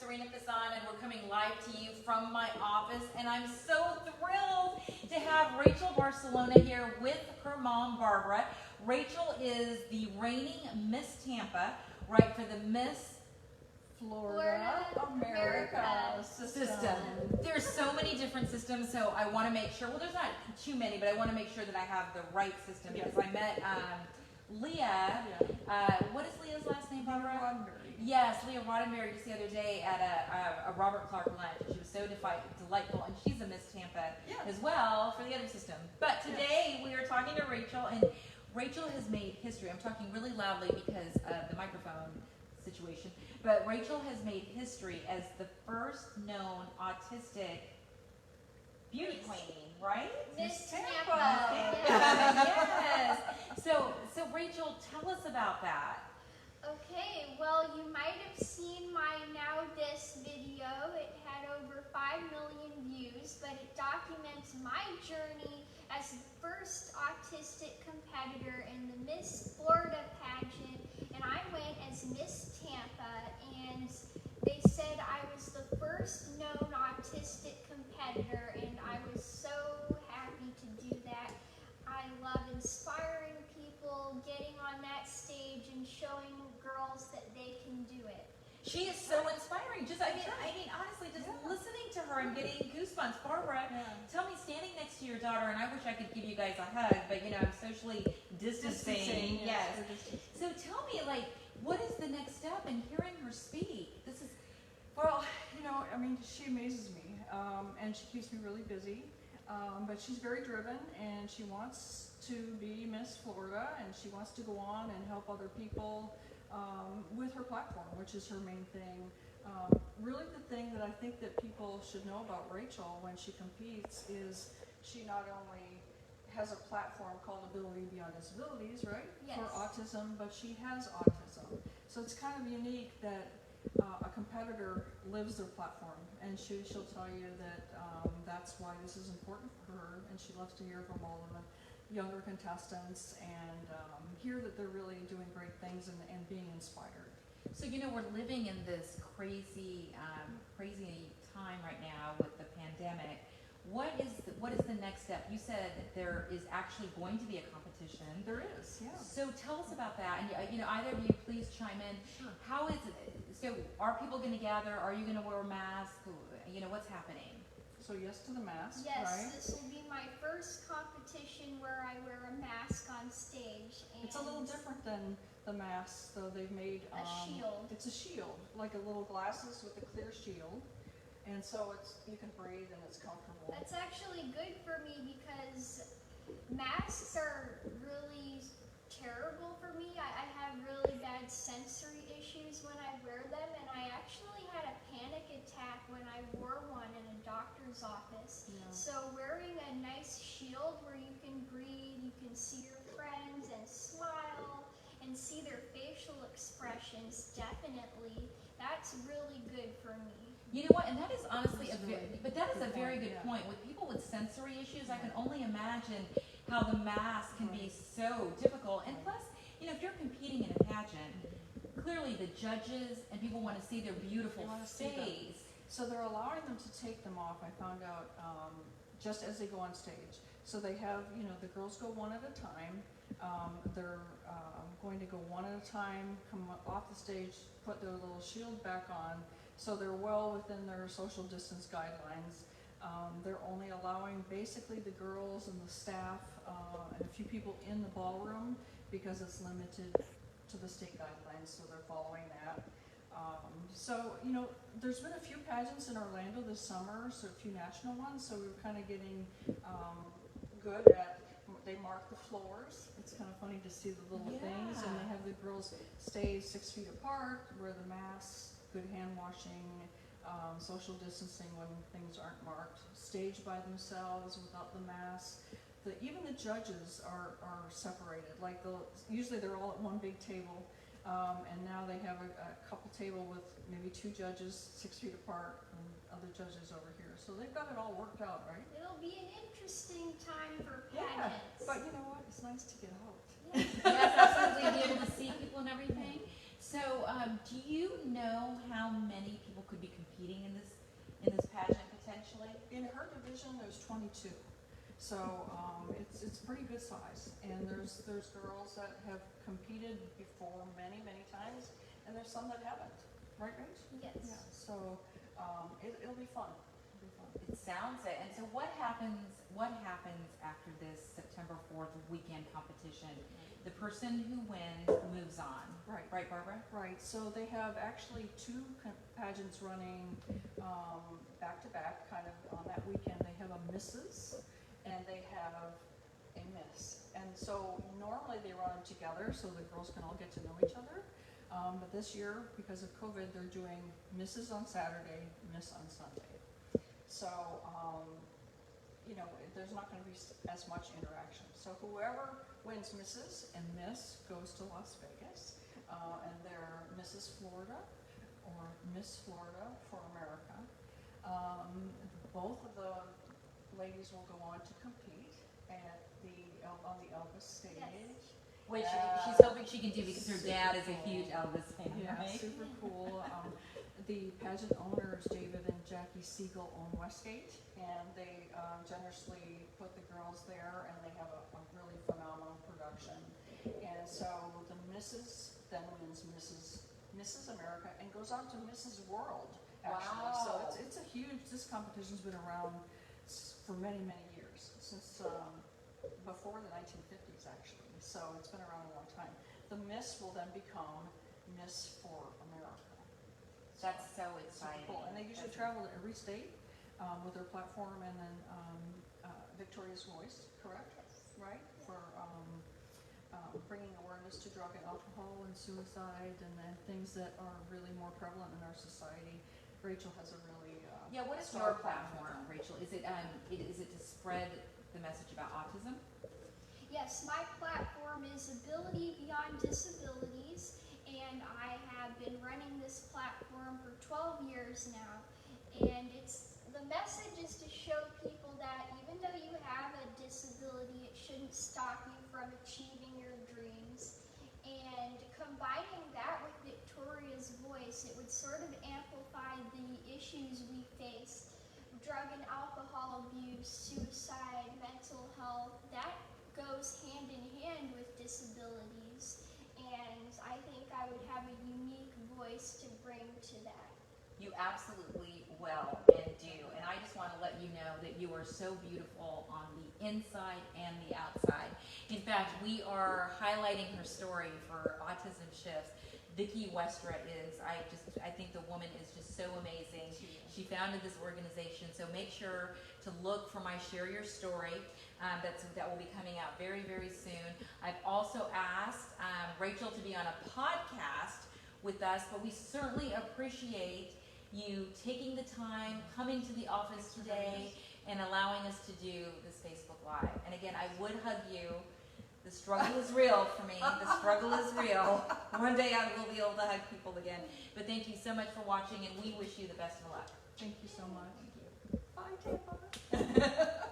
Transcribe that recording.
Sarina Fazan, and we're coming live to you from my office, and I'm so thrilled to have Rachel Barcellona here with her mom, Barbara. Rachel is the reigning Miss Tampa, right, for the Miss Florida America system. There's so many different systems, so I want to make sure, well, there's not too many, but I want to make sure that I have the right system, because I met Leah, what is Leah's last name, Barbara? Roddenberry. Yes, Leah Roddenberry just the other day at a Robert Clark lunch. She was so delightful, and she's a Miss Tampa as well for the other system. But today we are talking to Rachel, and Rachel has made history. I'm talking really loudly because of the microphone situation, but Rachel has made history as the first known autistic beauty queen, right? Miss Tampa. Yes. So Rachel, tell us about that. Okay, well, you might have seen my Now This video. It had over 5 million views, but it documents my journey as the first autistic competitor in the Miss Florida pageant, and I went as Miss Tampa, and they said I was the first known autistic competitor, and I was so happy to do that. I love inspiring people, getting on that stage and showing girls that they can do it. She is so inspiring. I mean, honestly, just listening to her and getting goosebumps. Barbara, tell me, standing next to your daughter, and I wish I could give you guys a hug, but I'm socially distancing. Yes. So tell me, what is the next step in hearing her speak? This is. Well, I mean, she amazes me, and she keeps me really busy. But she's very driven, and she wants to be Miss Florida, and she wants to go on and help other people with her platform, which is her main thing. Really, the thing that I think that people should know about Rachel when she competes is she not only has a platform called Ability Beyond Disabilities, right? Yes. For autism, but she has autism. So it's kind of unique that a competitor lives their platform, and she'll tell you that that's why this is important for her, and she loves to hear from all of the younger contestants and hear that they're really doing great things and being inspired. So we're living in this crazy time right now with the pandemic. What is the next step? You said that there is actually going to be a competition. There is, yeah. So tell us about that, and either of you please chime in. Sure. How is it? So are people going to gather? Are you going to wear a mask? What's happening? So yes to the mask, Yes, right? this will be my first competition where I wear a mask on stage. And It's a little different than the mask, though. They've made a shield. It's a shield, like a little glasses with a clear shield, and so you can breathe and it's comfortable. That's actually good for me because masks are really terrible for me. I have really bad sensory issues when I wear them, and I actually had a panic attack when I wore one in a doctor's office. Yeah. So wearing a nice shield where you can breathe, you can see your friends and smile and see their facial expressions, definitely, that's really good for me. You know what? And that is honestly a very good point. With people with sensory issues, I can only imagine how the mask can be so difficult. And plus, if you're competing in a pageant, clearly the judges and people want to see their beautiful face. So they're allowing them to take them off, I found out, just as they go on stage. So they have, the girls go one at a time. They're going to go one at a time, come off the stage, put their little shield back on, so they're well within their social distance guidelines. They're only allowing basically the girls and the staff and a few people in the ballroom because it's limited to the state guidelines, so they're following that. So, there's been a few pageants in Orlando this summer, so a few national ones, so we're kind of getting good at, they mark the floors. It's kind of funny to see the little things, and they have the girls stay 6 feet apart, wear the masks, good hand washing, social distancing when things aren't marked, stage by themselves without the mask. Even the judges are separated. Usually they're all at one big table, and now they have a couple table with maybe 2 judges 6 feet apart and other judges over here. So they've got it all worked out, right? It'll be an interesting time for pageants. Yeah, but you know what? It's nice to get out. Yes, absolutely. Be able to see people and everything. So, do you know how many people could be competing in this pageant potentially? In her division, there's 22. So it's pretty good size, and there's girls that have competed before many times, and there's some that haven't. Right, Rach? Yes. Yeah. So it'll be fun. It'll be fun. It sounds it. And so, what happens after this September 4th weekend competition? The person who wins moves on. Right. Right, Barbara? Right. So they have actually two pageants running back to back, kind of on that weekend. They have a Mrs. and they have a Miss. And so normally they run them together so the girls can all get to know each other. But this year, because of COVID, they're doing Mrs. on Saturday, Miss on Sunday. So, there's not going to be as much interaction. So whoever wins Mrs. and Miss goes to Las Vegas, and they're Mrs. Florida or Miss Florida for America. Both of the ladies will go on to compete on the Elvis stage. Yes. Which she's hoping she can do because her dad is a huge Elvis fan, Yeah, right? super cool. The pageant owners, David and Jackie Siegel, own Westgate, and they generously put the girls there, and they have a really phenomenal production. And so the Mrs. then wins Mrs. America and goes on to Mrs. World, actually. Wow. So it's a huge, this competition's been around for many years, since before the 1950s, actually. So it's been around a long time. The Miss will then become Miss for America. That's so exciting. Cool. And they usually travel to every state with their platform, and then Victoria's Voice, correct? Yes. Right? For bringing awareness to drug and alcohol and suicide and then things that are really more prevalent in our society. Rachel has a really Yeah, what is your platform, Rachel? Is it to spread the message about autism? Yes, my platform is Ability Beyond Disabilities, and I have been running this platform for 12 years now. And the message is to show people that even though you have a disability, it shouldn't stop you from achieving your dreams. And combining that with Victoria's voice, it would sort of amplify the issues we face: drug and alcohol abuse, suicide, mental health. That goes hand in hand with disabilities, and I think I would have a unique voice to bring to that. You absolutely will and do. And I just want to let you know that you are so beautiful on the inside and the outside. In fact, we are highlighting her story for Autism Shifts. Vicki Westra is, I think the woman is just so amazing. She founded this organization, so make sure to look for my Share Your Story. That will be coming out very soon. I've also asked Rachel to be on a podcast with us, but we certainly appreciate you taking the time, coming to the office today, and allowing us to do this Facebook Live. And again, I would hug you. The struggle is real for me. The struggle is real. One day I will be able to hug people again. But thank you so much for watching, and we wish you the best of luck. Thank you so much. Bye, Tampa.